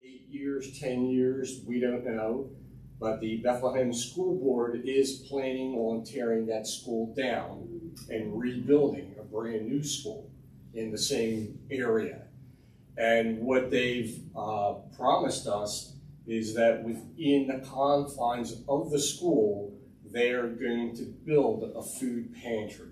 8 years, 10 years, we don't know. But the Bethlehem School Board is planning on tearing that school down and rebuilding a brand new school in the same area. And what they've promised us is that within the confines of the school, they're going to build a food pantry.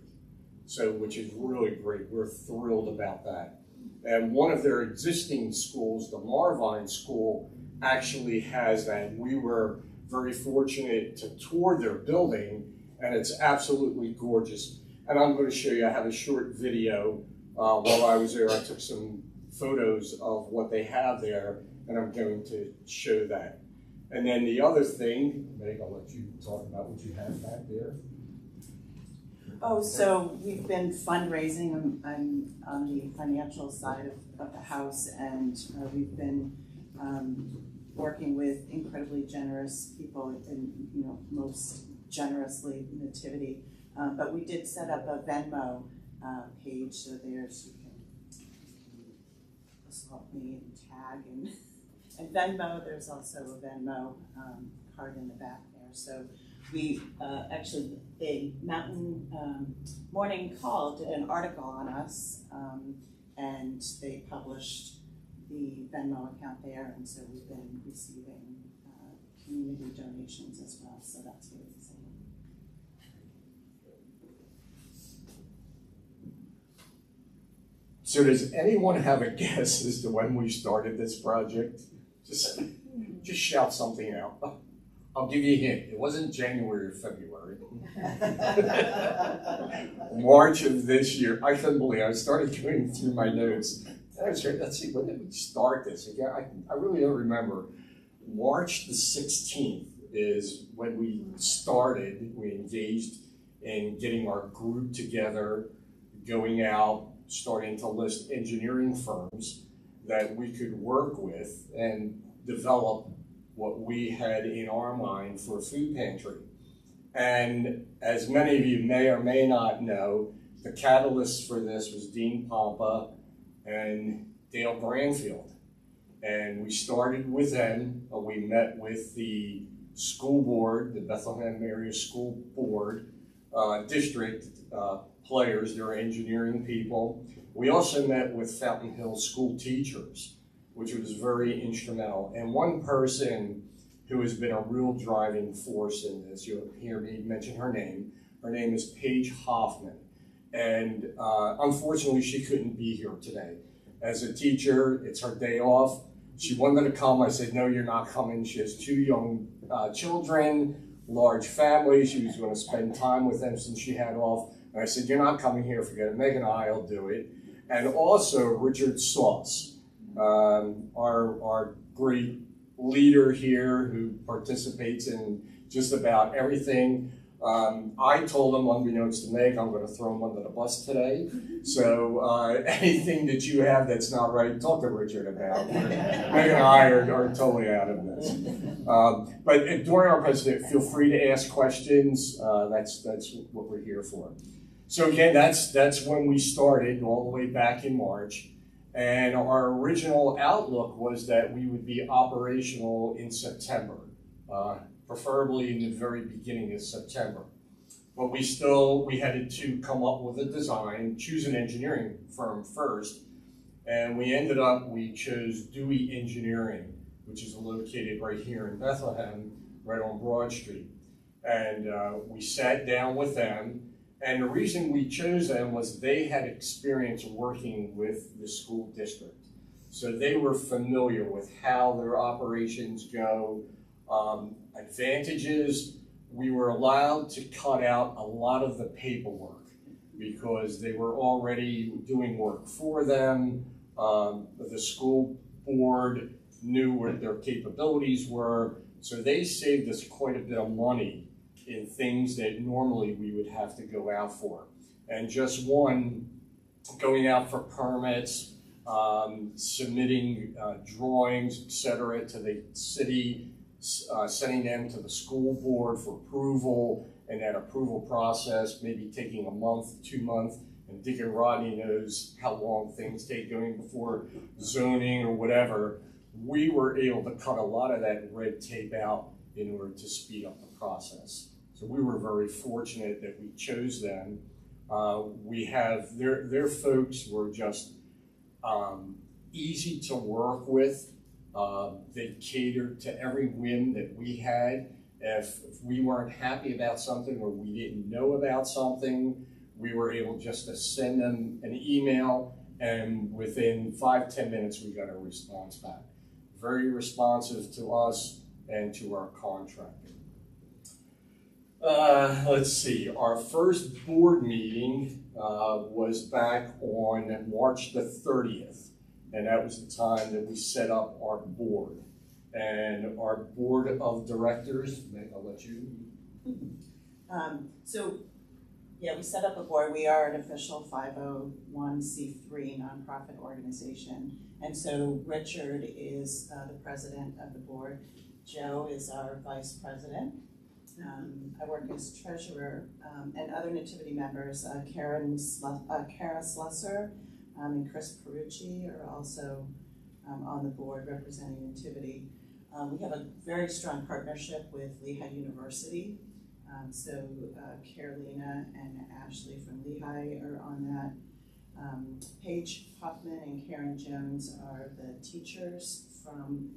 So, which is really great. We're thrilled about that. And one of their existing schools, the Marvine School, actually has that. We were very fortunate to tour their building, and it's absolutely gorgeous. And I'm going to show you, I have a short video while I was there. I took some photos of what they have there, and I'm going to show that. And then the other thing, Meg, I'll let you talk about what you have back there. Oh, so we've been fundraising. I'm on the financial side of the house, and we've been working with incredibly generous people, and most generously Nativity. But we did set up a Venmo page, so there's you can assault me and tag and Venmo. There's also a Venmo card in the back there. So we actually, the Mountain Morning Call did an article on us, and they published the Venmo account there, and so we've been receiving community donations as well, so that's really exciting. So does anyone have a guess as to when we started this project? Just shout something out. I'll give you a hint. It wasn't January or February. March of this year. I couldn't believe it. I started going through my notes. And I was trying, let's see, when did we start this? Again, I really don't remember. March the 16th is when we started. We engaged in getting our group together, going out, starting to list engineering firms that we could work with and develop what we had in our mind for a food pantry. And as many of you may or may not know, the catalyst for this was Dean Pompa and Dale Branfield. And we started with them. We met with the school board, the Bethlehem Area School Board, district players, their engineering people. We also met with Fountain Hill school teachers, which was very instrumental. And one person who has been a real driving force in this, you'll hear me mention her name. Her name is Paige Hoffman. And unfortunately, she couldn't be here today. As a teacher, it's her day off. She wanted to come. I said, no, you're not coming. She has 2 young children, large family. She was going to spend time with them since she had off. And I said, you're not coming here, forget it. Meg and I will do it. And also Richard Sauce, our great leader here who participates in just about everything. I told him, unbeknownst to Meg, I'm going to throw him under the bus today. So anything that you have that's not right, talk to Richard about. Meg and I are totally out of this. But during our presentation, feel free to ask questions. That's what we're here for. So again, that's when we started, all the way back in March. And our original outlook was that we would be operational in September, preferably in the very beginning of September. But we had to come up with a design, choose an engineering firm first, and we chose Dewey Engineering, which is located right here in Bethlehem, right on Broad Street. And we sat down with them. And the reason we chose them was they had experience working with the school district. So they were familiar with how their operations go. Advantages, we were allowed to cut out a lot of the paperwork because they were already doing work for them. The school board knew what their capabilities were. So they saved us quite a bit of money in things that normally we would have to go out for. And just one, going out for permits, submitting drawings, et cetera, to the city, sending them to the school board for approval, and that approval process maybe taking a month, 2 months, and Dick and Rodney knows how long things take going before zoning or whatever. we were able to cut a lot of that red tape out in order to speed up the process. So we were very fortunate that we chose them. We have, their folks were just easy to work with. They catered to every whim that we had. If we weren't happy about something or we didn't know about something, we were able just to send them an email, and within 5-10 minutes we got a response back. Very responsive to us and to our contractor. Let's see, our first board meeting was back on March the 30th, and that was the time that we set up our board. And our board of directors, I'll let you. Yeah, we set up a board. We are an official 501c3 nonprofit organization. And so Richard is the president of the board. Joe is our vice president. I work as treasurer, and other Nativity members, Kara Slusser and Chris Perucci are also on the board representing Nativity. We have a very strong partnership with Lehigh University. So Carolina and Ashley from Lehigh are on that. Paige Hoffman and Karen Jones are the teachers from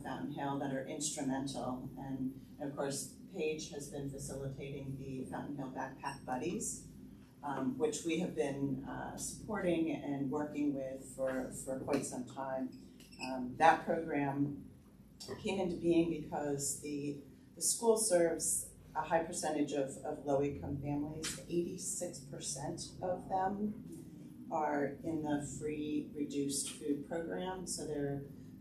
Fountain Hill that are instrumental. And of course, Paige has been facilitating the Fountain Hill Backpack Buddies, which we have been supporting and working with for quite some time. That program came into being because the school serves a high percentage of low-income families. 86% of them are in the free reduced food program, so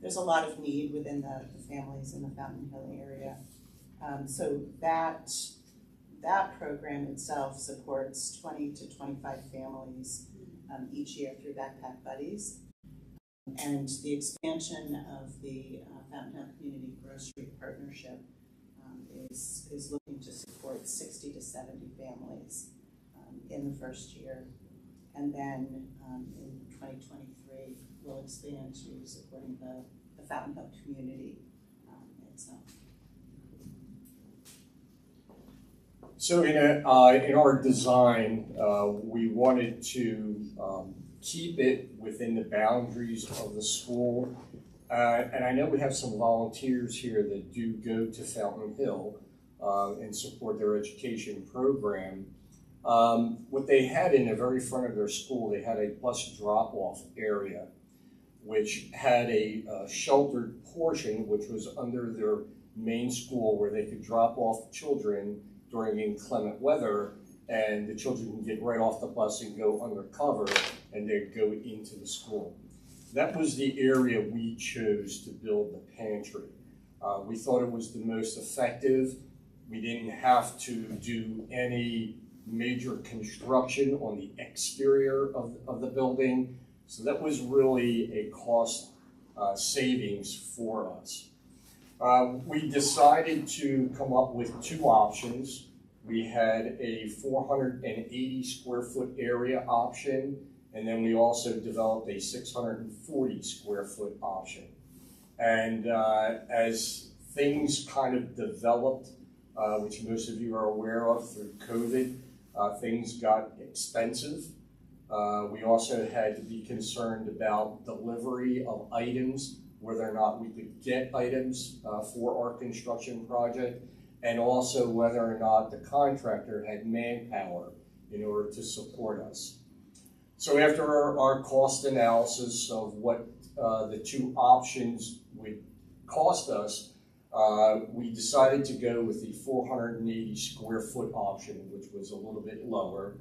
there's a lot of need within the families in the Fountain Hill area. So that program itself supports 20 to 25 families each year through Backpack Buddies. And the expansion of the Fountain Hill Community Grocery Partnership is looking to support 60 to 70 families in the first year. And then in 2023, we'll expand to supporting the Fountain Hill community itself. So in our design, we wanted to keep it within the boundaries of the school. And I know we have some volunteers here that do go to Fountain Hill and support their education program. What they had in the very front of their school, they had a bus drop-off area, which had a sheltered portion, which was under their main school, where they could drop off children during inclement weather, and the children can get right off the bus and go undercover, and they'd go into the school. That was the area we chose to build the pantry. We thought it was the most effective. We didn't have to do any major construction on the exterior of the building, so that was really a cost savings for us. We decided to come up with two options. We had a 480 square foot area option, and then we also developed a 640 square foot option. And as things kind of developed, which most of you are aware of through COVID, things got expensive. We also had to be concerned about delivery of items, whether or not we could get items for our construction project, and also whether or not the contractor had manpower in order to support us. So after our cost analysis of what the two options would cost us, we decided to go with the 480 square foot option, which was a little bit lower.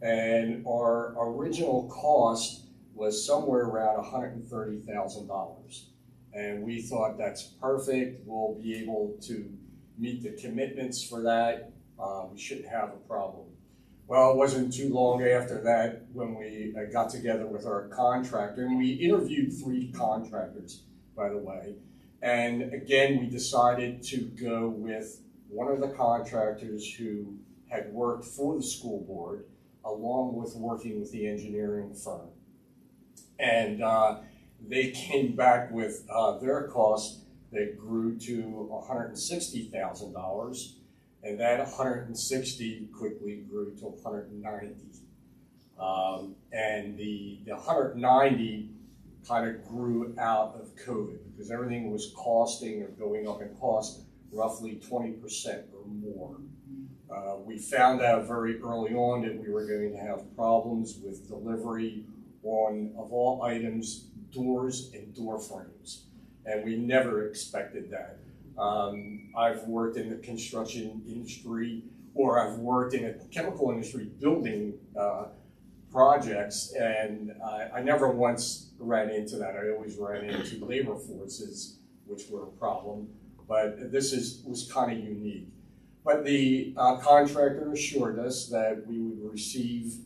And our original cost was somewhere around $130,000. And we thought that's perfect. We'll be able to meet the commitments for that. We shouldn't have a problem. Well, it wasn't too long after that when we got together with our contractor, and we interviewed 3 contractors, by the way. And again, we decided to go with one of the contractors who had worked for the school board, along with working with the engineering firm. And they came back with their cost that grew to $160,000, and that 160 quickly grew to 190. And the 190 kind of grew out of COVID because everything was costing or going up in cost roughly 20% or more. We found out very early on that we were going to have problems with delivery on, of all items, doors and door frames. And we never expected that. I've worked in the construction industry, or I've worked in a chemical industry building projects, and I never once ran into that. I always ran into labor forces, which were a problem, but this was kind of unique. But the contractor assured us that we would receive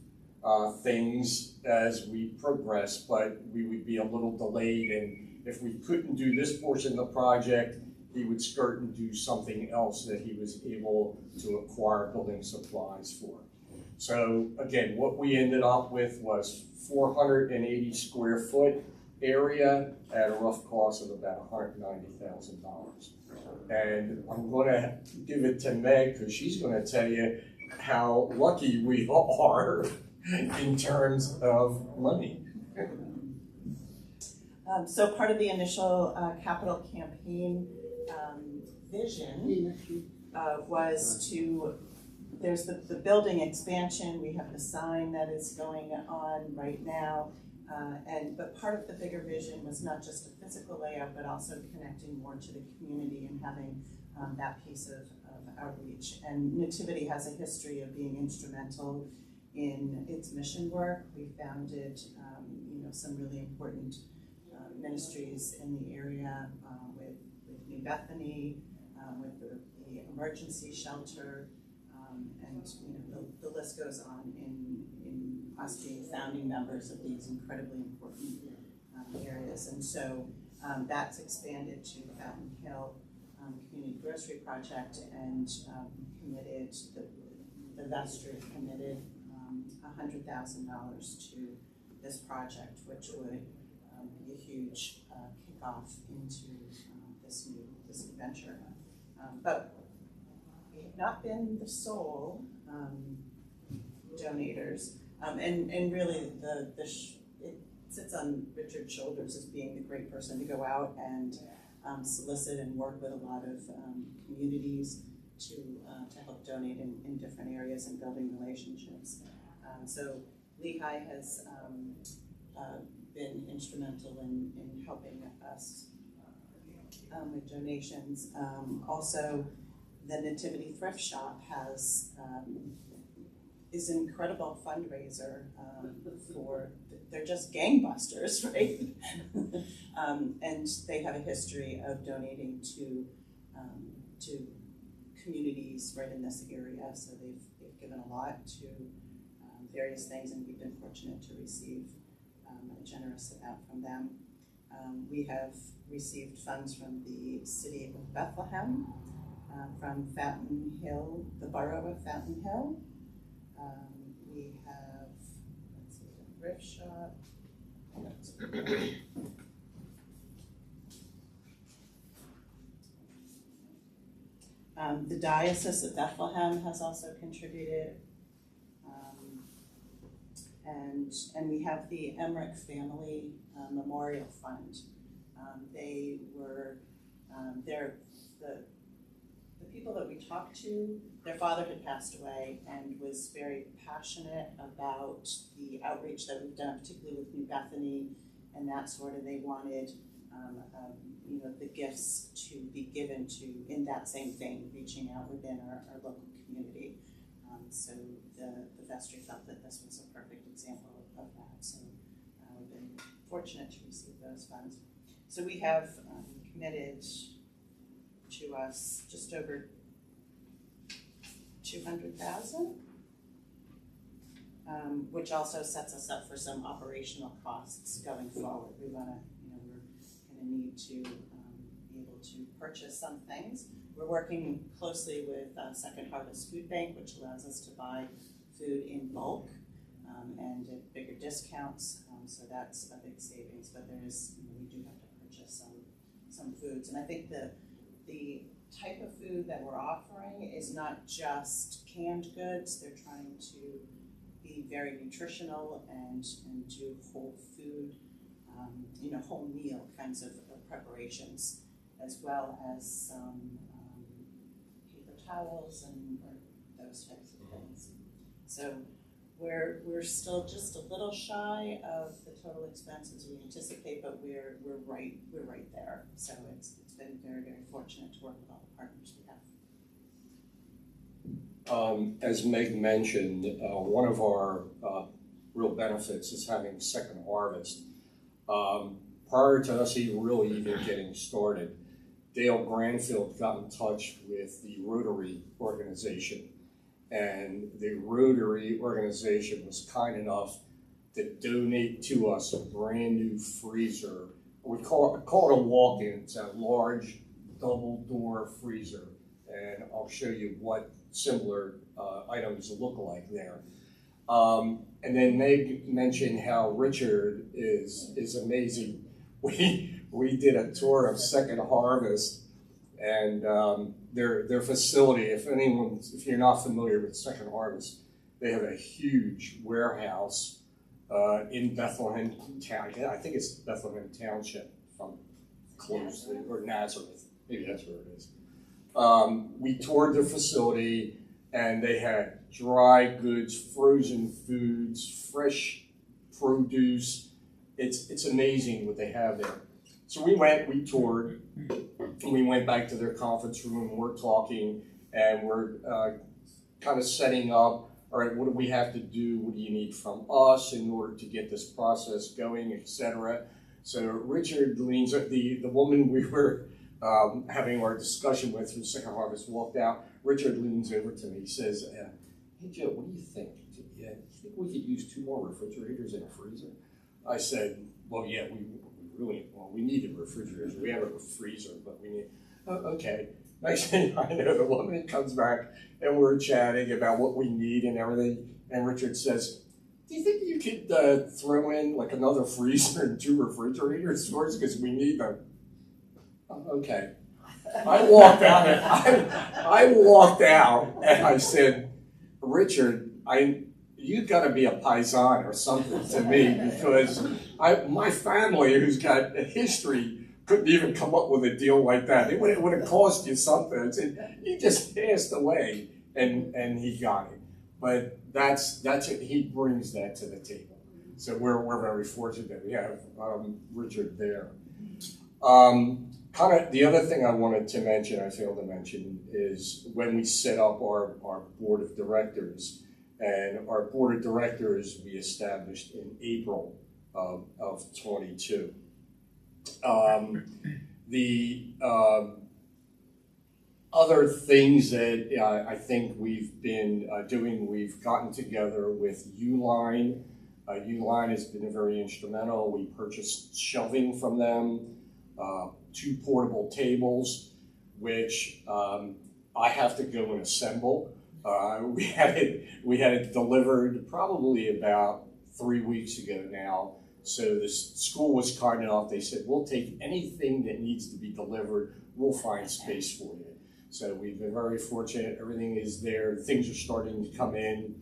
things as we progressed, but we would be a little delayed, and if we couldn't do this portion of the project, he would skirt and do something else that he was able to acquire building supplies for. So again, what we ended up with was 480 square foot area at a rough cost of about $190,000. And I'm going to give it to Meg because she's going to tell you how lucky we are in terms of money. So part of the initial capital campaign vision was to, there's the building expansion, we have the sign that is going on right now, but part of the bigger vision was not just a physical layout, but also connecting more to the community and having that piece of outreach. And Nativity has a history of being instrumental in its mission work. We founded some really important ministries in the area with New Bethany, with the emergency shelter, and the list goes on in us being founding members of these incredibly important areas. And so that's expanded to Fountain Hill Community Grocery Project, and committed, the vestry committed $100,000 to this project, which would be a huge kickoff into this new venture. But we have not been the sole donators, and really it sits on Richard's shoulders as being the great person to go out and solicit and work with a lot of communities to help donate in different areas and building relationships. So Lehigh has been instrumental in helping us with donations. Also, the Nativity Thrift Shop is an incredible fundraiser for, they're just gangbusters, right? And they have a history of donating to communities right in this area, so they've given a lot to various things, and we've been fortunate to receive a generous amount from them. We have received funds from the city of Bethlehem, from Fountain Hill, the borough of Fountain Hill. We have, let's see, the thrift shop. The Diocese of Bethlehem has also contributed. And we have the Emmerich Family Memorial Fund. They were, they're the people that we talked to, their father had passed away and was very passionate about the outreach that we've done, particularly with New Bethany and that sort of. They wanted the gifts to be given to in that same vein, reaching out within our local community. So the vestry felt that this was a perfect example of that. So we've been fortunate to receive those funds. So we have committed to us just over $200,000, which also sets us up for some operational costs going forward. We want to, we're going to need to be able to purchase some things. We're working closely with Second Harvest Food Bank, which allows us to buy food in bulk and at bigger discounts. so that's a big savings. But there is, we do have to purchase some foods, and I think the type of food that we're offering is not just canned goods. They're trying to be very nutritional and do whole food, whole meal kinds of preparations, as well as some paper towels and those types of things. So we're still just a little shy of the total expenses we anticipate, but we're right there. So it's been very, very fortunate to work with all the partners we have. As Meg mentioned, one of our real benefits is having Second Harvest. Prior to us even getting started, Dale Granfield got in touch with the Rotary organization, and the Rotary organization was kind enough to donate to us a brand new freezer. We call it a walk-in. It's a large double-door freezer, and I'll show you what similar items look like there. And then Meg mentioned how Richard is amazing. We did a tour of Second Harvest, and their facility. If you're not familiar with Second Harvest, they have a huge warehouse in Bethlehem Town. I think it's Bethlehem Township, if I'm close, or Nazareth. Maybe that's where it is. We toured the facility, and they had dry goods, frozen foods, fresh produce. It's amazing what they have there. So we toured, and we went back to their conference room, and we're talking, and we're kind of setting up, all right, what do we have to do? What do you need from us in order to get this process going, etc. So Richard leans, the woman we were having our discussion with from Second Harvest walked out. Richard leans over to me. He says, hey, Joe, what do you think? Yeah, you think we could use 2 more refrigerators and a freezer? I said, well, yeah, we needed refrigerators. We have a freezer, but we need, okay. Next thing I know, the woman comes back, and we're chatting about what we need and everything. And Richard says, do you think you could throw in like another freezer and 2 refrigerators for us, because we need them? Okay. I walked out and I said, Richard, you got to be a paisan or something to me, because my family, who's got a history, couldn't even come up with a deal like that. It would have cost you something. I said, he just passed away, and he got it. But that's it. He brings that to the table. So we're very fortunate that we have Richard there. Kind of the other thing I wanted to mention, I failed to mention, is when we set up our board of directors. And our board of directors we established in April of 22. The other things that I think we've been doing, we've gotten together with Uline. Uline has been very instrumental. We purchased shelving from them, 2 portable tables, which I have to go and assemble. We had it delivered probably about 3 weeks ago now. So the school was kind enough. They said, we'll take anything that needs to be delivered. We'll find space for you. So we've been very fortunate. Everything is there. Things are starting to come in.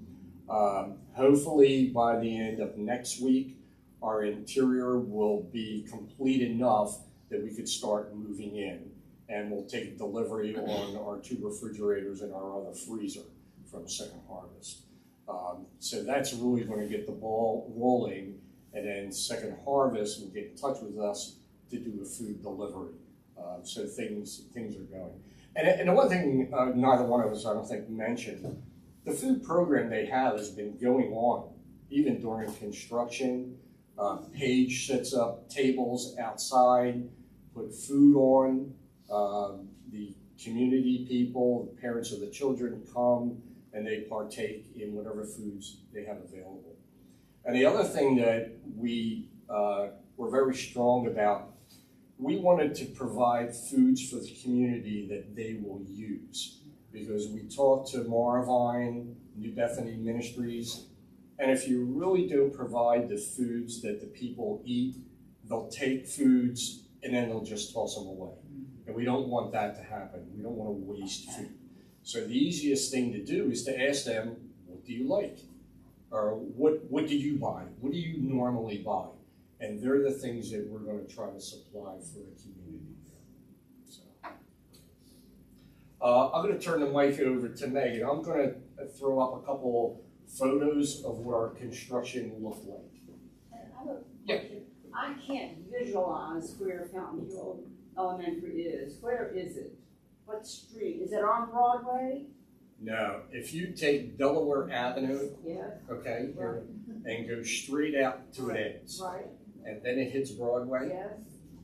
Hopefully by the end of next week, our interior will be complete enough that we could start moving in. And we'll take delivery on our 2 refrigerators and our other freezer from Second Harvest. So that's really going to get the ball rolling, and then Second Harvest will get in touch with us to do a food delivery. So things are going. And the one thing neither one of us, I don't think, mentioned, the food program they have has been going on even during construction. Paige sets up tables outside, put food on. The community people, the parents of the children come, and they partake in whatever foods they have available. And the other thing that we were very strong about, we wanted to provide foods for the community that they will use. Because we talked to Maravine, New Bethany Ministries, And if you really don't provide the foods that the people eat, they'll take foods and then they'll just toss them away. And we don't want that to happen. We don't want to waste food. So the easiest thing to do is to ask them, what do you like? Or what do you buy? What do you normally buy? And they're the things that we're going to try to supply for the community. So, I'm going to turn the mic over to Megan. I'm going to throw up a couple photos of what our construction looked like. And I have a question. I can't visualize where Fountain Hill Elementary is. Where is it? What street? Is it on Broadway? No, if you take Delaware Avenue, Yes. okay, Right. and go straight out to it ends, Right. and then it hits Broadway, Yes.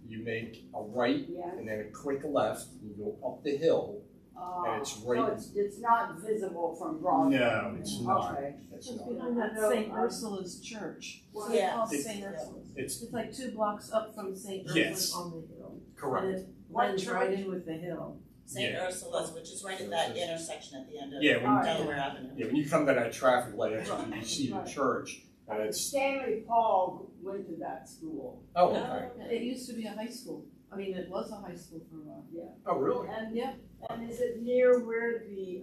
you make a right Yes. and then a quick left, you go up the hill, and it's right. So it's not visible from Broadway? No, it's not. Okay. It's It's not. behind that St. Ursula's Church. Well, Yeah. Off It's- St. Ursula's. It's It's like 2 blocks up from St. Yes. Ursula's on the hill. correct. And it What blends right church? in with the hill. St. Yeah. Ursula's, which is right at that intersection at the end of Yeah, when, Delaware Avenue. yeah, when you come to that traffic light, actually, you Right. see the Right. church, and it's, Stanley Paul went to that school. oh, okay. It used to be a high school. I mean, it was a high school for a while. Oh, really? And Yeah. And is it near where the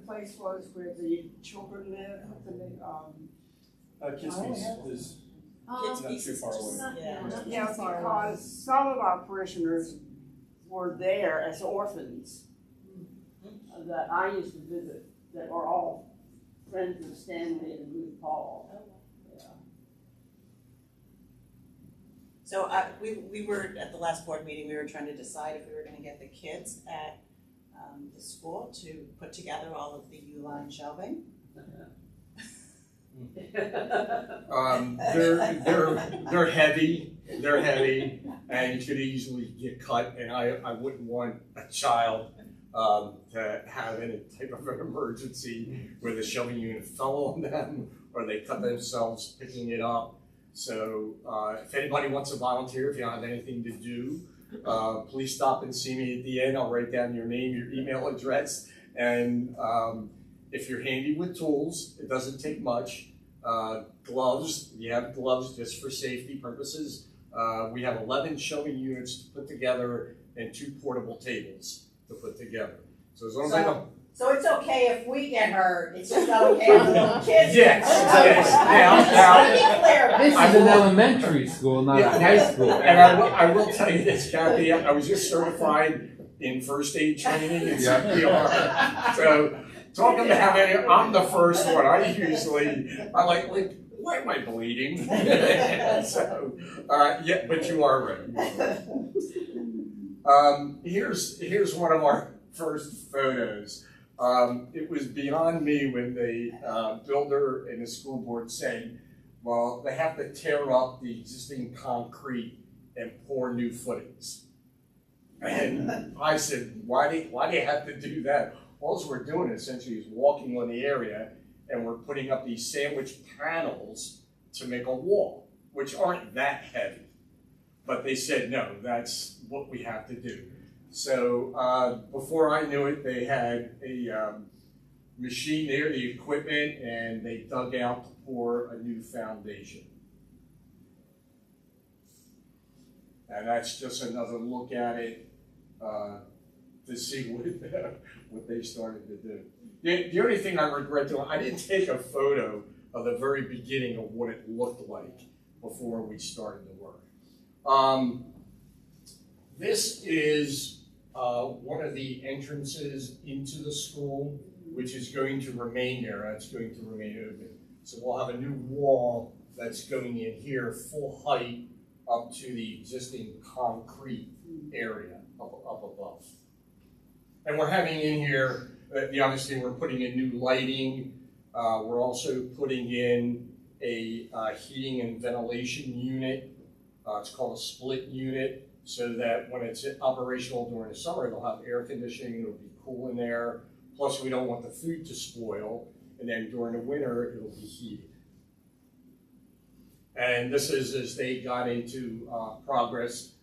place was where the children live? Kids is Kids not Feast too is far just- away. yeah. Not Yeah, too far away. because some of our parishioners were there as orphans that I used to visit, that were all friends of Stanley and Ruth Paul. Yeah. So we were, at the last board meeting, we were trying to decide if we were gonna get the kids at the school to put together all of the U-line shelving. They're heavy, and you could easily get cut, and I wouldn't want a child to have any type of an emergency where the shelving unit fell on them, or they cut themselves picking it up. So if anybody wants to volunteer, if you don't have anything to do, please stop and see me at the end. I'll write down your name, your email address, and if you're handy with tools, it doesn't take much. Gloves, you have gloves just for safety purposes. We have 11 shelving units to put together and 2 portable tables to put together. So as long as I don't... So it's okay if we get hurt, it's just not okay if the little kids get Yes, hurt. yes. Now, be clear about This that. is an elementary school, not a high school. And I will tell you this, Kathy, I was just certified in first aid training and CPR. So talking about how many, I'm the first one. I like, why am I bleeding? So, yeah, but you are right. Here's one of our first photos. It was beyond me when the builder and the school board said, well, they have to tear up the existing concrete and pour new footings. And I said, why do you have to do that? All we're doing essentially is walking on the area, and we're putting up these sandwich panels to make a wall, which aren't that heavy. But they said, no, that's what we have to do. So before I knew it, they had a machine there, the equipment, and they dug out to pour a new foundation. And that's just another look at it to see what they started to do. The only thing I regret doing, I didn't take a photo of the very beginning of what it looked like before we started the work. This is one of the entrances into the school, which is going to remain there. It's going to remain open. So we'll have a new wall that's going in here, full height, up to the existing concrete area up above. And we're having in here, obviously we're putting in new lighting. We're also putting in a heating and ventilation unit. It's called a split unit, so that when it's operational during the summer, it'll have air conditioning, it'll be cool in there. Plus, we don't want the food to spoil, and then during the winter, it'll be heated. And this is as they got into progress.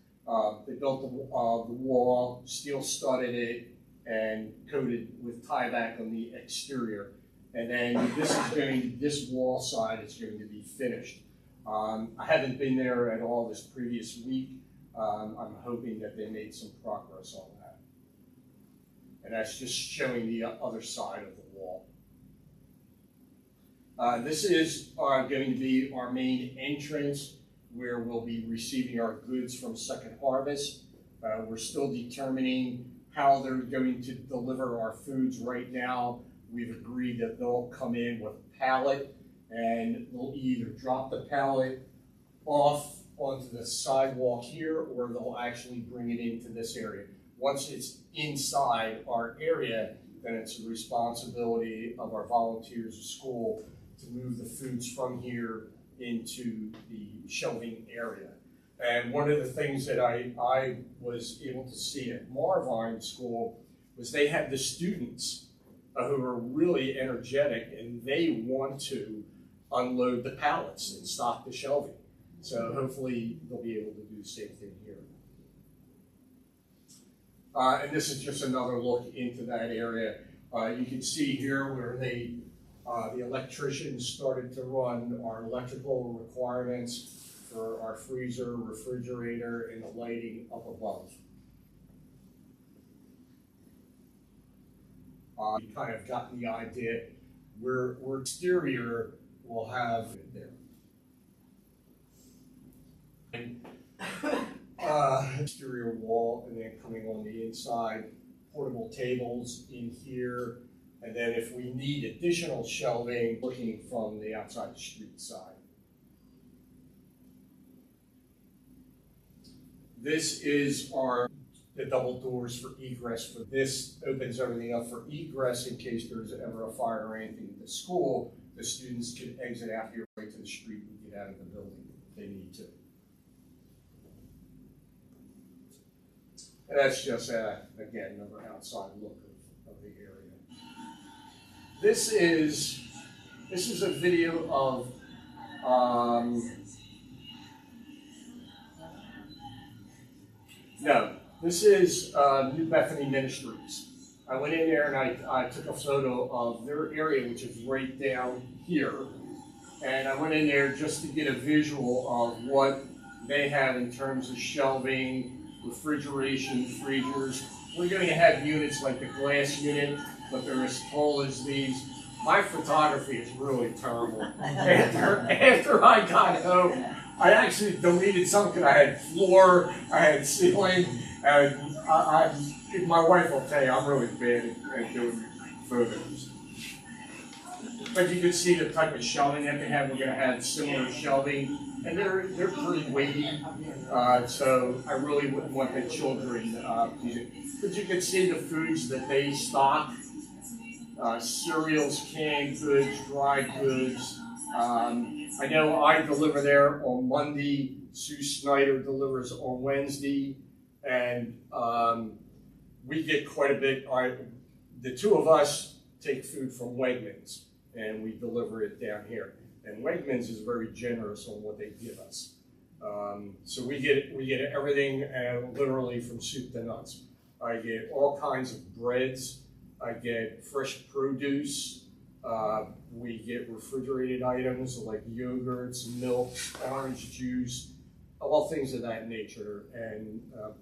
They built the wall, steel studded it, and coated with tieback on the exterior. And then this wall side is going to be finished. I haven't been there at all this previous week. I'm hoping that they made some progress on that. And that's just showing the other side of the wall. This is going to be our main entrance where we'll be receiving our goods from Second Harvest. We're still determining how they're going to deliver our foods right now. We've agreed that they'll come in with a pallet and they'll either drop the pallet off onto the sidewalk here or they'll actually bring it into this area. Once it's inside our area, then it's the responsibility of our volunteers at school to move the foods from here into the shelving area. And one of the things that I was able to see at Marvine School was they had the students who are really energetic and they want to unload the pallets and stock the shelving. So hopefully they'll be able to do the same thing here. And this is just another look into that area. You can see here where the electricians started to run our electrical requirements for our freezer, refrigerator, and the lighting up above. You kind of got the idea where exterior will have it there. Exterior wall, and then coming on the inside, portable tables in here, and then if we need additional shelving, looking from the outside street side. This is the double doors for egress. For this opens everything up for egress in case there's ever a fire or anything at the school. The students can exit out here right to the street and get out of the building if they need to. And that's just, again, another outside look of the area. This is a video of no, this is New Bethany Ministries. I went in there and I took a photo of their area, which is right down here. And I went in there just to get a visual of what they have in terms of shelving, refrigeration, freezers. We're going to have units like the glass unit, but they're as tall as these. My photography is really terrible. After I got home, I actually deleted some because I had floor, I had ceiling, and my wife will tell you I'm really bad at doing photos. But you can see the type of shelving that they have. We're going to have similar shelving, and they're pretty weighty. So I really wouldn't want the children to use it. But you can see the foods that they stock: cereals, canned goods, dry goods. I know I deliver there on Monday. Sue Snyder delivers on Wednesday, and we get quite a bit. The two of us take food from Wegmans, and we deliver it down here. And Wegmans is very generous on what they give us. So we get everything literally from soup to nuts. I get all kinds of breads. I get fresh produce. We get refrigerated items like yogurts, milk, orange juice, all things of that nature. And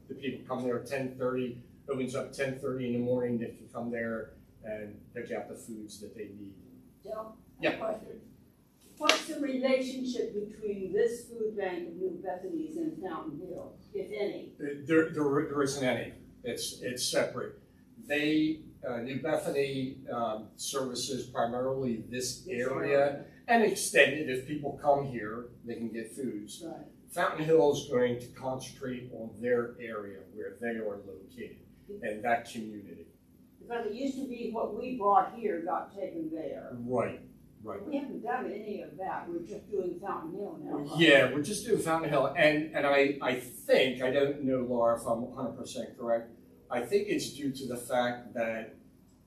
the people come there at 10:30. Opens up 10:30 in the morning. They can come there and pick out the foods that they need. Joe? Yeah. Question. What's the relationship between this food bank of New Bethany's and Fountain Hill, if any? There isn't any. It's separate. New Bethany services primarily this area and extended. If people come here, they can get foods. Right. Fountain Hill is going to concentrate on their area where they are located and that community. Because it used to be what we brought here got taken there. Right. We haven't done any of that. We're just doing Fountain Hill now. Right? Yeah, we're just doing Fountain Hill. And I think, I don't know, Laura, if I'm 100% correct, I think it's due to the fact that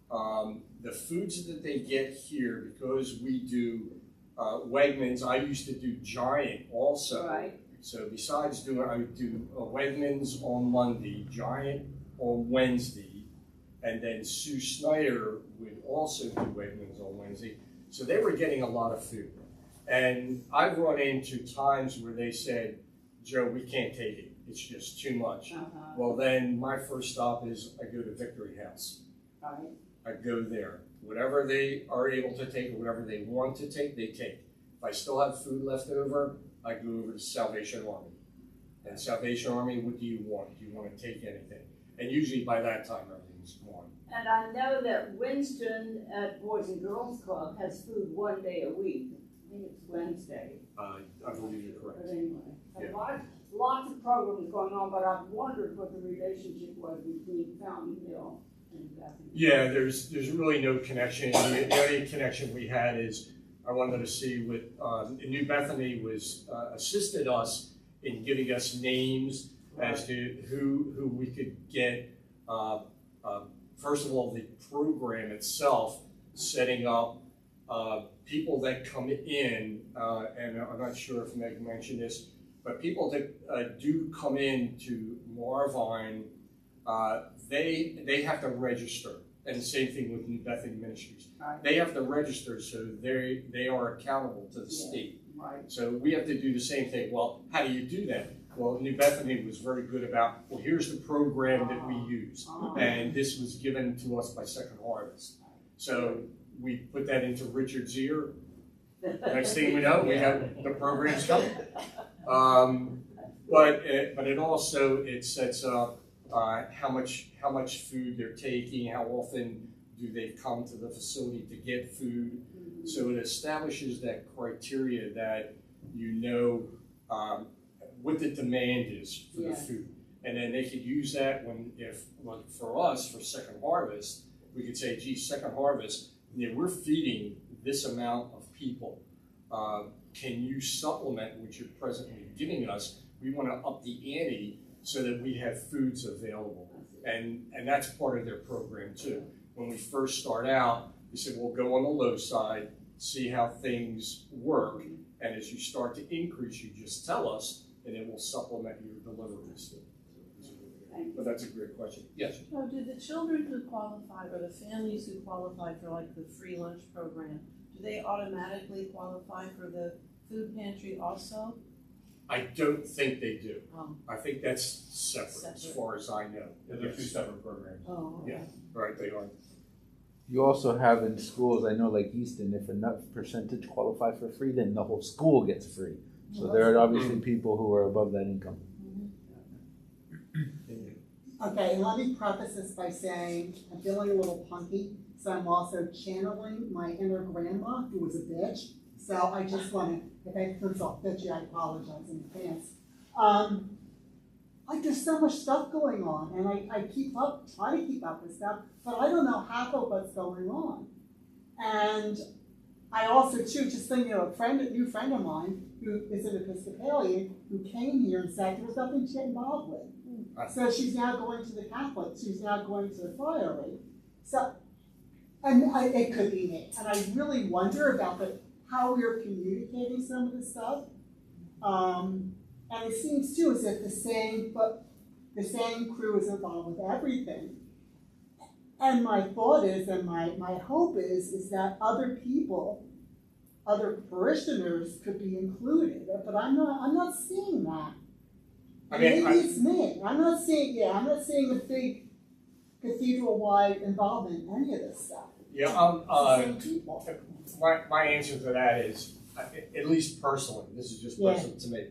the foods that they get here, because we do Wegmans, I used to do Giant also. Right. So besides I would do Wegmans on Monday, Giant on Wednesday, and then Sue Snyder would also do Egg Wings on Wednesday. So they were getting a lot of food. And I've run into times where they said, Joe, we can't take it. It's just too much. Well, then my first stop is I go to Victory House. Right. I go there. Whatever they are able to take or whatever they want to take, they take. If I still have food left over, I go over to Salvation Army. And Salvation Army, what do you want? Do you want to take anything? And usually by that time, everything's gone. And I know that Winston at Boys and Girls Club has food one day a week. I think it's Wednesday. I believe you're correct. But anyway, Yeah. lots of programs going on, but I've wondered what the relationship was between Fountain Hill and Bethany. Yeah, there's really no connection. The only connection we had is I wanted to see what New Bethany was assisted us in giving us names as to who we could get. First of all, the program itself, setting up people that come in, and I'm not sure if Meg mentioned this, but people that do come in to Marvine, they have to register. And the same thing with New Bethany Ministries. Right. They have to register, so they are accountable to the state. Right. So we have to do the same thing. Well, how do you do that? Well, New Bethany was very good about, well, here's the program that we use. And this was given to us by Second Harvest. So we put that into Richard's ear. Next thing we know, we have the programs coming. But it also, it sets up how much food they're taking, how often do they come to the facility to get food. So it establishes that criteria that you know what the demand is for the food. And then they could use that for us, for Second Harvest, we could say, gee, Second Harvest, we're feeding this amount of people. Can you supplement what you're presently giving us? We want to up the ante so that we have foods available. And that's part of their program too. When we first start out, we said, we'll go on the low side, see how things work. And as you start to increase, you just tell us, and it will supplement your deliveries. But that's a great question. Yes? So do the children who qualify or the families who qualify for like the free lunch program, do they automatically qualify for the food pantry also? I don't think they do. Oh. I think that's separate as far as I know. Yeah, they're two separate programs. Oh, okay. Yeah, right, they are. You also have in schools, I know like Easton, if enough percentage qualify for free, then the whole school gets free. So there are obviously people who are above that income. Okay, let me preface this by saying I'm feeling a little punky, so I'm also channeling my inner grandma who was a bitch. So I just want to, if I comes off bitchy, I apologize in advance. Like there's so much stuff going on, and I try to keep up with stuff, but I don't know half of what's going on. And I also too, just thinking of a new friend of mine who is an Episcopalian who came here and said there was nothing to get involved with. So she's now going to the Catholic. She's now going to the Friary. So, and it could be me. And I really wonder about how we're communicating some of this stuff. And it seems too as if the same crew is involved with everything. And my thought is, and my hope is that other people, other parishioners could be included. But I'm not seeing that. Maybe it's me. I'm not seeing a big cathedral-wide involvement in any of this stuff. Yeah, Same people. my answer to that is, at least personally, this is just personal to me.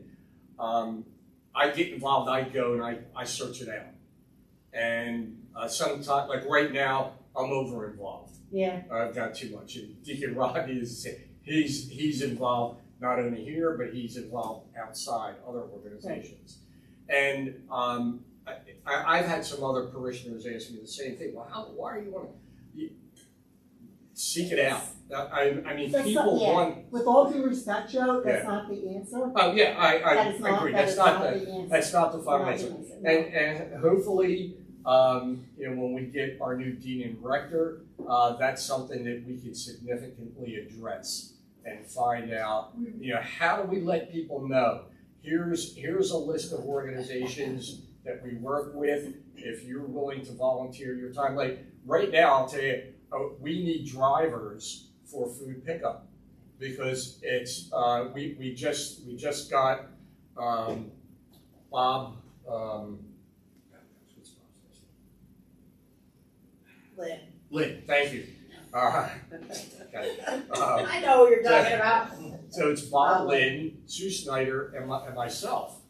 I get involved, I go and I search it out. And sometimes, like right now, I'm over involved. Yeah. I've got too much. And Deacon Rodney he's involved not only here, but he's involved outside other organizations. And I've had some other parishioners ask me the same thing. Well, why are you want to seek it out? I mean, That's people not, want. With all due respect, Joe, that's not the answer. Oh yeah, I agree. That's not the answer. That's not the final Not answer. the answer, no. And hopefully, when we get our new dean and rector, that's something that we can significantly address and find out. How do we let people know? Here's a list of organizations that we work with, if you're willing to volunteer your time. Like right now, I'll tell you, we need drivers for food pickup because it's we just got Bob. Lynn, thank you. Okay. I know what you're talking about. So it's Bob, Lynn, Sue Snyder, and myself.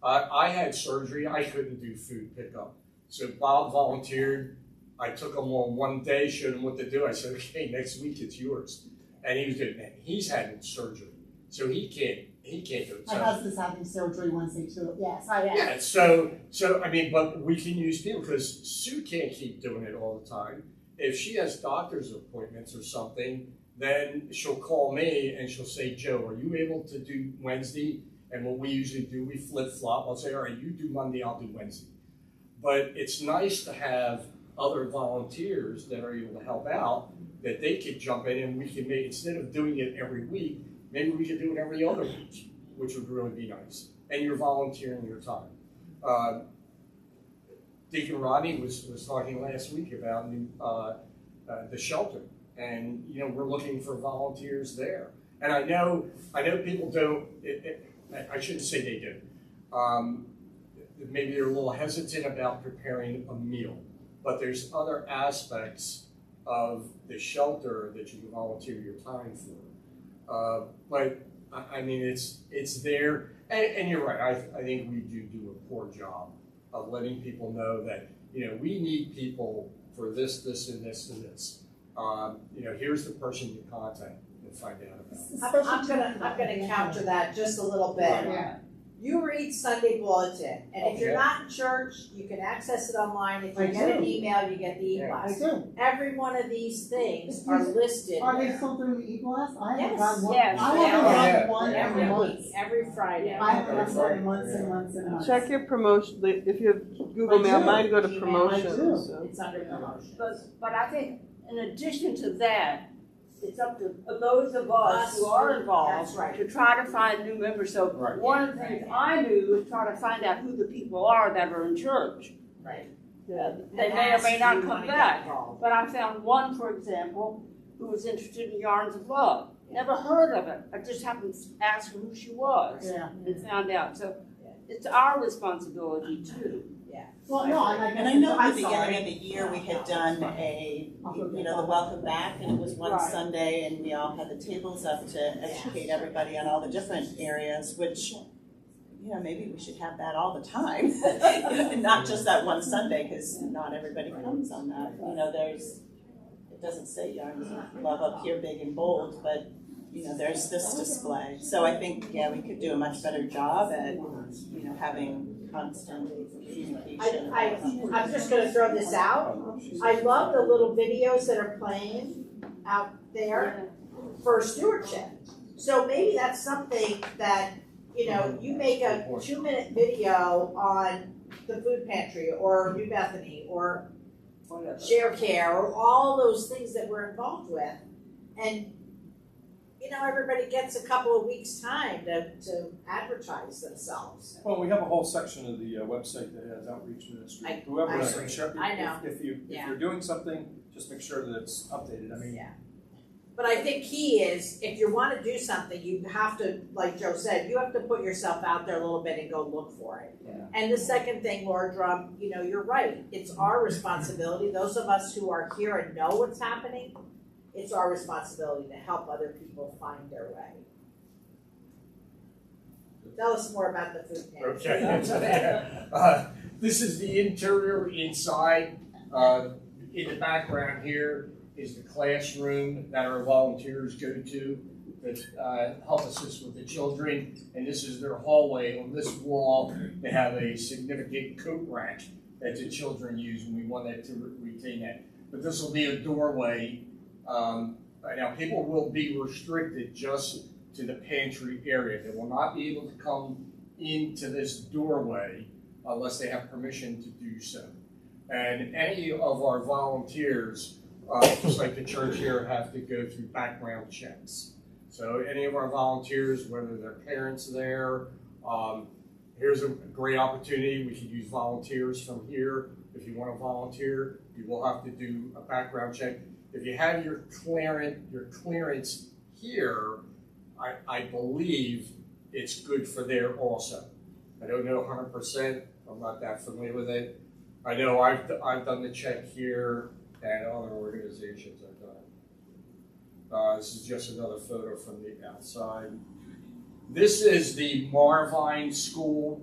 I had surgery. I couldn't do food pickup. So Bob volunteered. I took him on one day, showed him what to do. I said, okay, next week it's yours. And he was good. And he's had surgery, so he can't do it. My husband's having surgery Wednesday too. Yes, I am. Yeah, so I mean, but we can use people because Sue can't keep doing it all the time. If she has doctor's appointments or something, then she'll call me and she'll say, Joe, are you able to do Wednesday? And what we usually do, we flip-flop. I'll say, all right, you do Monday, I'll do Wednesday. But it's nice to have other volunteers that are able to help out, that they could jump in and we can make, instead of doing it every week, maybe we could do it every other week, which would really be nice. And you're volunteering your time. Deacon Rodney was talking last week about the shelter, and we're looking for volunteers there. And I know people don't. I shouldn't say they do. Maybe they're a little hesitant about preparing a meal, but there's other aspects of the shelter that you can volunteer your time for. But I mean, it's there, and you're right. I think we do a poor job of letting people know that we need people for this, this, and this, and this. Here's the person you contact and find out about. I'm gonna counter that just a little bit. Yeah. You read Sunday Bulletin, and if you're Okay. not in church, you can access it online. If you I get an do. email, you get the Yeah. I e-blast. do. Every one of these things are listed Are they there. still doing the e-blast? I haven't Yes. gotten one. Yes. I Oh, haven't yeah. gotten one Every in week, months. every Friday. I haven't gotten one in Yeah. months and months and months. Check your promotion, if you have Google I Mail, do. mine go to Email, promotions, I do. so. It's under promotion. But I think in addition to that, it's up to those of us who are involved That's right. to try to find new members. So Right. one of the things I do is try to find out who the people are that are in church. Right. Yeah. They may or may not You come wanna get back. involved. But I found one, for example, who was interested in Yarns of Love. Never heard of it. I just happened to ask her who she was Yeah. and found out. So it's our responsibility too. Well, no, And I know at I'm the beginning sorry. of the year, we had done the welcome back, and it was one Right. Sunday, and we all had the tables up to educate everybody on all the different areas, which, maybe we should have that all the time. Not just that one Sunday, because not everybody comes on that. It doesn't say Yarns of Love up here big and bold, but, there's this display. So I think, we could do a much better job at, having constant communication. I'm just gonna throw this out. I love the little videos that are playing out there for stewardship. So maybe that's something that, you make a 2-minute video on the food pantry or New Bethany or Share Care or all those things that we're involved with. And, everybody gets a couple of weeks' time to advertise themselves. Well, we have a whole section of the website that has outreach ministry. Whoever I is agree. in charge, I know. if you're doing something, just make sure that it's updated. I mean, Yeah. But I think key is, if you wanna do something, you have to, like Joe said, you have to put yourself out there a little bit and go look for it. Yeah. And the second thing, Laura Drum, you're right, it's our responsibility, those of us who are here and know what's happening, it's our responsibility to help other people find their way. Tell us more about the food pantry. Okay. This is the interior inside. In the background here is the classroom that our volunteers go to that help assist with the children. And this is their hallway. On this wall, they have a significant coat rack that the children use, and we wanted to retain that. But this will be a doorway. Now, people will be restricted just to the pantry area. They will not be able to come into this doorway unless they have permission to do so. And any of our volunteers, just like the church here, have to go through background checks. So any of our volunteers, whether their parents there, here's a great opportunity. We could use volunteers from here. If you want to volunteer, you will have to do a background check. If you have your clearance here, I believe it's good for there also. I don't know 100%. I'm not that familiar with it. I know I've done the check here, and other organizations have done it. This is just another photo from the outside. This is the Marvine School,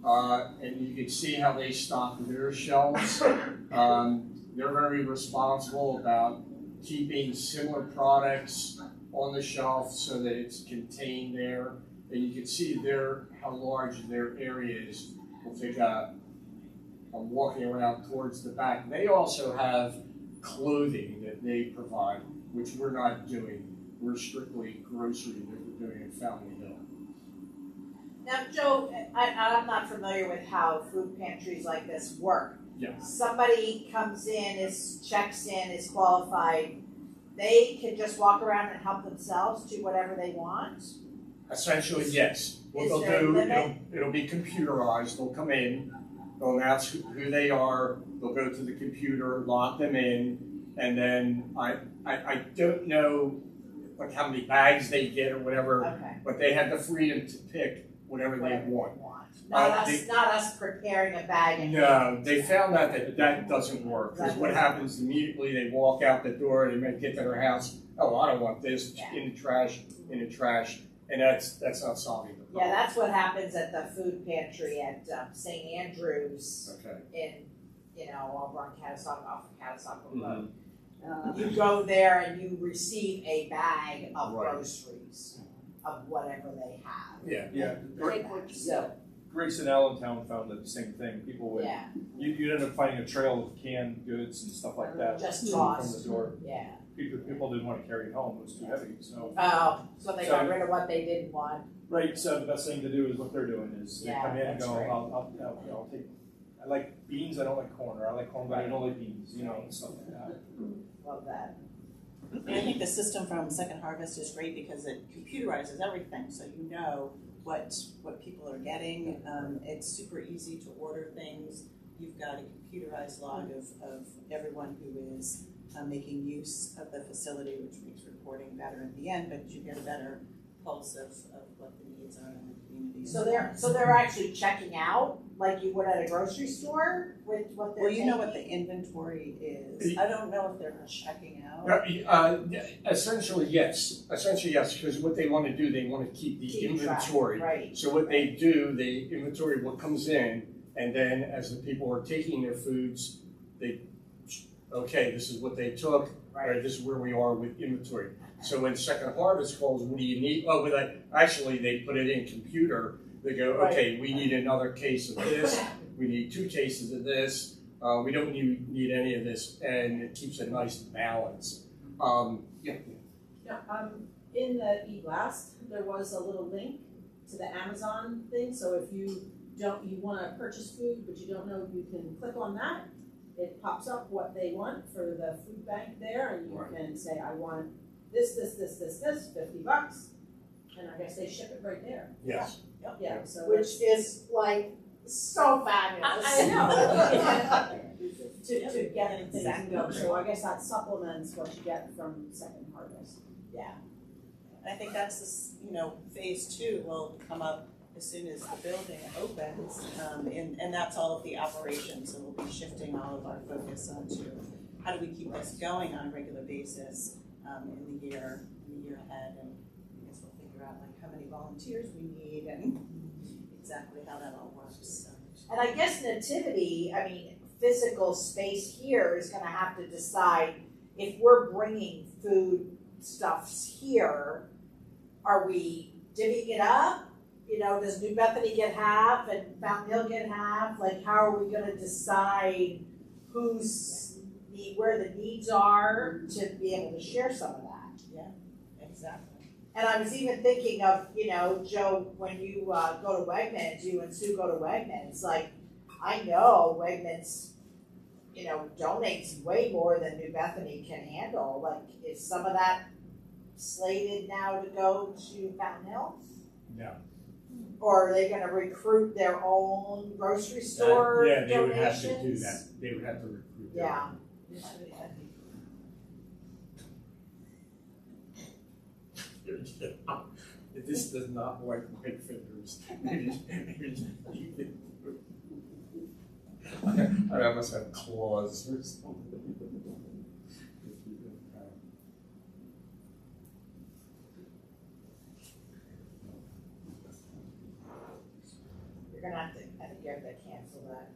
and you can see how they stock their shelves. They're very responsible about keeping similar products on the shelf so that it's contained there. And you can see how large their area is. We'll take I'm walking around towards the back. They also have clothing that they provide, which we're not doing. We're strictly grocery that we're doing in Fountain Hill. Now, Joe, I'm not familiar with how food pantries like this work. Yeah. Somebody comes in, checks in, is qualified. They can just walk around and help themselves, do whatever they want. Essentially, yes. What they'll do, it'll be computerized. They'll come in, they'll announce who they are, they'll go to the computer, lock them in, and then I don't know like how many bags they get or whatever, Okay. but they have the freedom to pick whatever they want. Not us preparing a bag. And No, they found out that doesn't work. Because what happens immediately, they walk out the door, they may get to their house, oh, I don't want this, in the trash, and that's not solving the problem. Yeah, that's what happens at the food pantry at St. Andrews over on off of Catasauqua Road. You go there and you receive a bag of groceries of whatever they have. Yeah. So, Grace in Allentown found that the same thing. People would, you'd end up finding a trail of canned goods and stuff like that. Just from tossed. the door. Yeah. People didn't want to carry it home. It was too heavy. So So they got rid of what they didn't want. right. So the best thing to do is what they're doing is they come in and go, right. I'll take. I like beans. I don't like corn. Or I like corn, but I don't like beans. And stuff like that. Love that. And I think the system from Second Harvest is great because it computerizes everything, so you know what people are getting. It's super easy to order things. You've got a computerized log of everyone who is making use of the facility, which makes reporting better at the end, but you get a better pulse of what the needs are in the community. So they're actually checking out like you would at a grocery store with what they're Well, you know what the taking? inventory is. I don't know if they're checking out. Essentially, yes. Because what they want to do, they want to keep the inventory. Track, right. So what they do, they inventory what comes in, and then as the people are taking their foods, this is what they took, right? This is where we are with inventory. So when Second Harvest calls, what do you need? Oh, actually they put it in computer. They go, okay, we need another case of this. We need 2 cases of this. We don't need any of this, and it keeps a nice balance. In the e-blast, there was a little link to the Amazon thing, so if you want to purchase food, but you don't know, you can click on that. It pops up what they want for the food bank there, and you can say, I want this, $50, and I guess they ship it right there. Yes. Yeah, so Which is like so fabulous. I know. to get Exactly. things and go. So I guess that supplements what you get from Second Harvest. Yeah. I think that's phase 2 will come up as soon as the building opens, and that's all of the operations. So we'll be shifting all of our focus onto how do we keep this going on a regular basis in the year ahead, and I guess we'll figure out like how many volunteers we need and exactly how that all works. So. And I guess Nativity, physical space here is going to have to decide if we're bringing food stuffs here, are we divvying it up? Does New Bethany get half and Fountain Hill get half? Like, how are we going to decide where the needs are to be able to share some of that? Yeah, exactly. And I was even thinking of, Joe, when you go to Wegmans, you and Sue go to Wegmans, like, I know Wegmans, donates way more than New Bethany can handle. Like, is some of that slated now to go to Fountain Hill? Yeah. Or are they gonna recruit their own grocery store Yeah, they would donations? have to do that. They would have to recruit. their Yeah. own. This does not like my fingers. Maybe you can. I must have claws or something. You're gonna have to, I think you have to cancel that.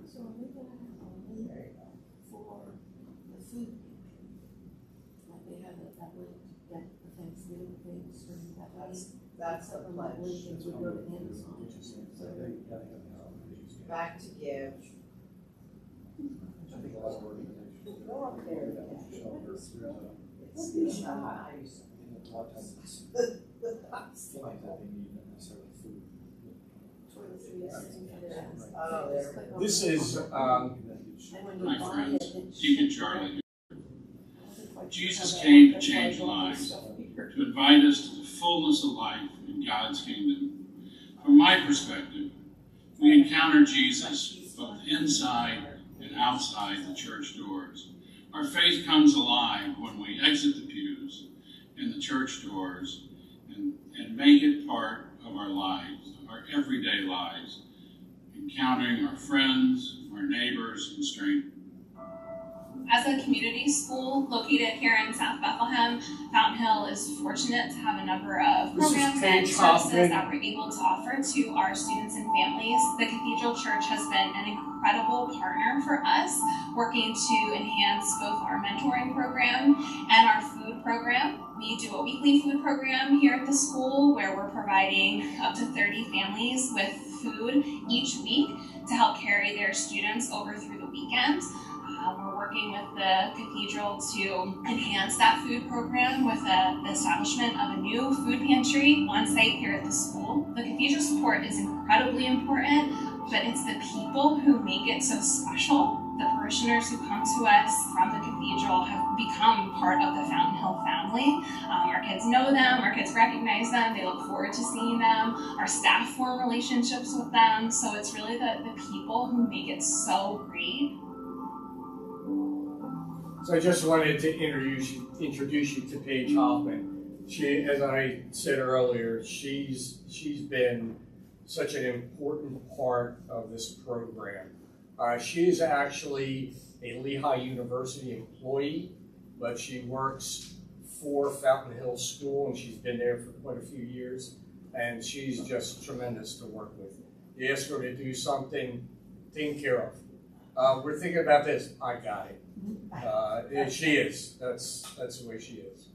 So are we gonna have a link There you go. for the food? Like they have that link to get the Thanksgiving things from that link? That's the From that link pledge. and we go to Amazon. Back to give. Go up there again. It's not nice. Oh, there. This is, And when you My buy friends, it, it Deacon should- Charlie, like, Jesus have came to that's change why I don't lives. do stuff here. to invite us to the fullness of life in God's kingdom. From my perspective, we encounter Jesus both inside and outside the church doors. Our faith comes alive when we exit the pews and the church doors and make it part of our lives, our everyday lives, encountering our friends, our neighbors, and strangers. As a community school located here in South Bethlehem, Fountain Hill is fortunate to have a number of This is programs and Paige services Hoffman. that we're able to offer to our students and families. The Cathedral Church has been an incredible partner for us, working to enhance both our mentoring program and our food program. We do a weekly food program here at the school where we're providing up to 30 families with food each week to help carry their students over through the weekend. We're working with the Cathedral to enhance that food program with the establishment of a new food pantry on site here at the school. The Cathedral support is incredibly important, but it's the people who make it so special. The parishioners who come to us from the Cathedral have become part of the Fountain Hill family. Our kids know them, our kids recognize them, they look forward to seeing them. Our staff form relationships with them, so it's really the people who make it so great. So I just wanted to introduce you to Paige Hoffman. She, as I said earlier, she's been such an important part of this program. She is actually a Lehigh University employee, but she works for Fountain Hill School, and she's been there for quite a few years, and she's just tremendous to work with. You ask her to do something, taken care of. We're thinking about this, I got it. She is. That's the way she is.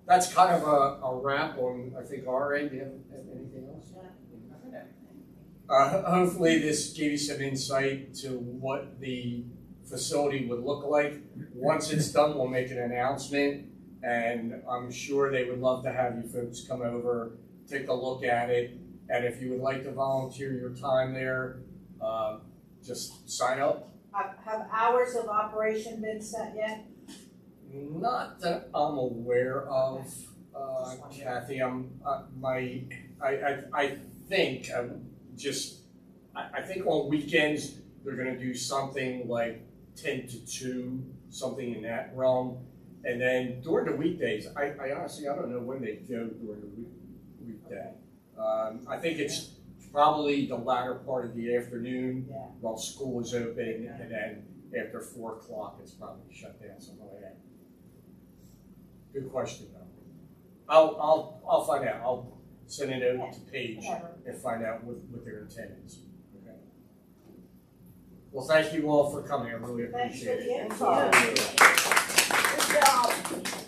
That's kind of a wrap on, I think, our end. Do you have anything else? Hopefully this gave you some insight to what the facility would look like. Once it's done, we'll make an announcement, and I'm sure they would love to have you folks come over, take a look at it, and if you would like to volunteer your time there, just sign up. Have hours of operation been set yet? Not that I'm aware of, Kathy. I think I think on weekends they're going to do something like 10 to 2, something in that realm, and then during the weekdays, I honestly I don't know when they go during the weekday. I think it's probably the latter part of the afternoon while school is open, and then after 4 o'clock it's probably shut down, something like that. Good question though. I'll find out. I'll send a note to Paige and find out what their intent is. Okay. Well, thank you all for coming. I really Thanks appreciate for it. the info. Good job.